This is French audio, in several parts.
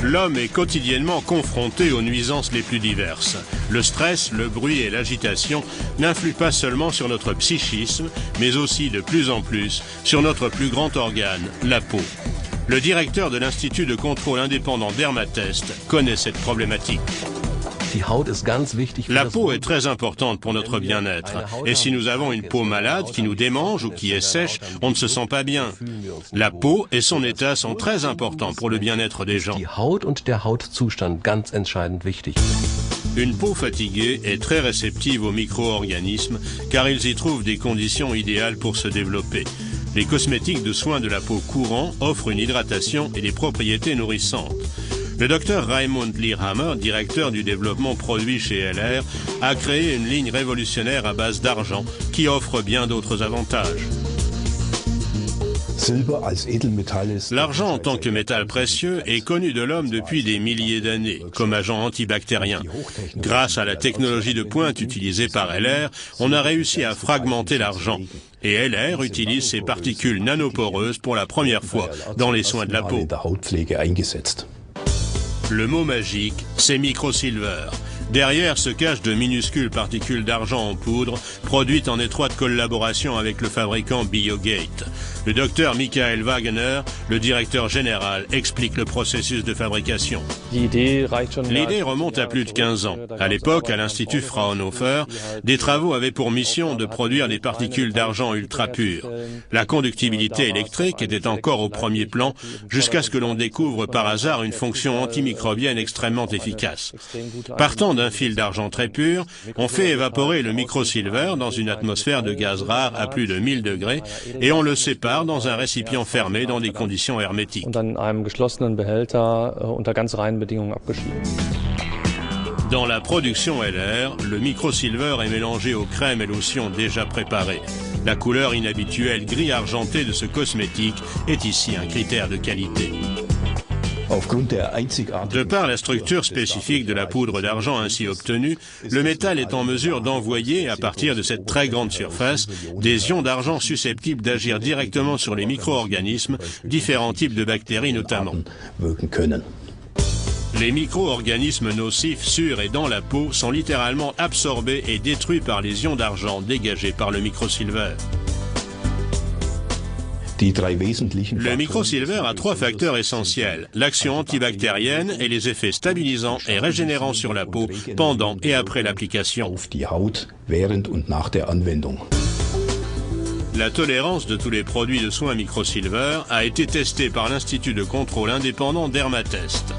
L'homme est quotidiennement confronté aux nuisances les plus diverses. Le stress, le bruit et l'agitation n'influent pas seulement sur notre psychisme, mais aussi de plus en plus sur notre plus grand organe, la peau. Le directeur de l'Institut de contrôle indépendant Dermatest connaît cette problématique. La peau est très importante pour notre bien-être. Et si nous avons une peau malade qui nous démange ou qui est sèche, on ne se sent pas bien. La peau et son état sont très importants pour le bien-être des gens. Une peau fatiguée est très réceptive aux micro-organismes car ils y trouvent des conditions idéales pour se développer. Les cosmétiques de soins de la peau courants offrent une hydratation et des propriétés nourrissantes. Le docteur Raimund Lehrhammer, directeur du développement produit chez LR, a créé une ligne révolutionnaire à base d'argent qui offre bien d'autres avantages. L'argent en tant que métal précieux est connu de l'homme depuis des milliers d'années, comme agent antibactérien. Grâce à la technologie de pointe utilisée par LR, on a réussi à fragmenter l'argent. Et LR utilise ces particules nanoporeuses pour la première fois dans les soins de la peau. Le mot magique, c'est microsilver. Derrière se cachent de minuscules particules d'argent en poudre, produites en étroite collaboration avec le fabricant Biogate. Le docteur Michael Wagener, le directeur général, explique le processus de fabrication. L'idée remonte à plus de 15 ans. À l'époque, à l'Institut Fraunhofer, des travaux avaient pour mission de produire des particules d'argent ultra pures. La conductibilité électrique était encore au premier plan, jusqu'à ce que l'on découvre par hasard une fonction antimicrobienne extrêmement efficace. Partant d'un fil d'argent très pur, on fait évaporer le microsilver dans une atmosphère de gaz rare à plus de 1000 degrés et on le sépare dans un récipient fermé dans des conditions hermétiques. Dans la production LR, le microsilver est mélangé aux crèmes et lotions déjà préparées. La couleur inhabituelle gris argenté de ce cosmétique est ici un critère de qualité. De par la structure spécifique de la poudre d'argent ainsi obtenue, le métal est en mesure d'envoyer, à partir de cette très grande surface, des ions d'argent susceptibles d'agir directement sur les micro-organismes, différents types de bactéries notamment. Les micro-organismes nocifs sur et dans la peau sont littéralement absorbés et détruits par les ions d'argent dégagés par le microsilver. Le microsilver a 3 facteurs essentiels, l'action antibactérienne et les effets stabilisants et régénérants sur la peau pendant et après l'application. La tolérance de tous les produits de soins microsilver a été testée par l'Institut de contrôle indépendant Dermatest.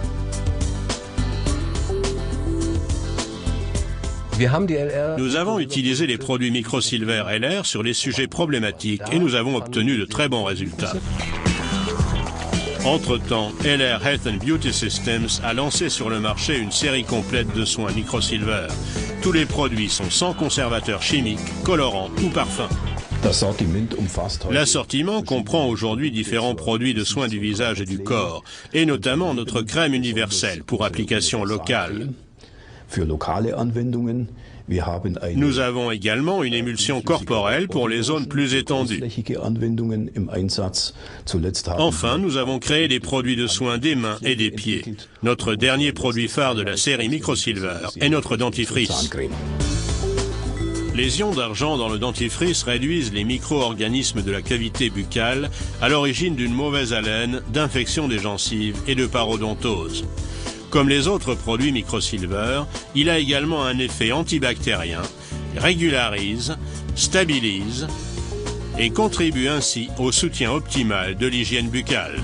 Nous avons utilisé les produits microsilver LR sur les sujets problématiques et nous avons obtenu de très bons résultats. Entre-temps, LR Health and Beauty Systems a lancé sur le marché une série complète de soins microsilver. Tous les produits sont sans conservateurs chimiques, colorants ou parfums. L'assortiment comprend aujourd'hui différents produits de soins du visage et du corps, et notamment notre crème universelle pour application locale. Nous avons également une émulsion corporelle pour les zones plus étendues. Enfin, nous avons créé des produits de soins des mains et des pieds. Notre dernier produit phare de la série Microsilver est notre dentifrice. Les ions d'argent dans le dentifrice réduisent les micro-organismes de la cavité buccale à l'origine d'une mauvaise haleine, d'infection des gencives et de parodontose. Comme les autres produits microsilver, il a également un effet antibactérien, régularise, stabilise et contribue ainsi au soutien optimal de l'hygiène buccale.